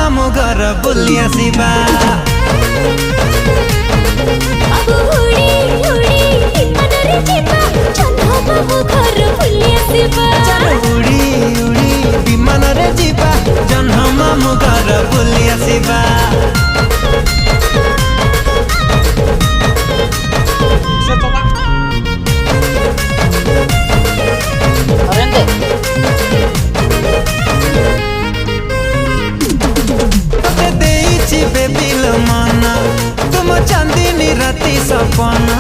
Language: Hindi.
मामू घर बुली आसिबा। उड़ी उड़ी विमान रे जीवा जन्ह मामू घर बुली आसिबा। तुम चांदनी राती सपना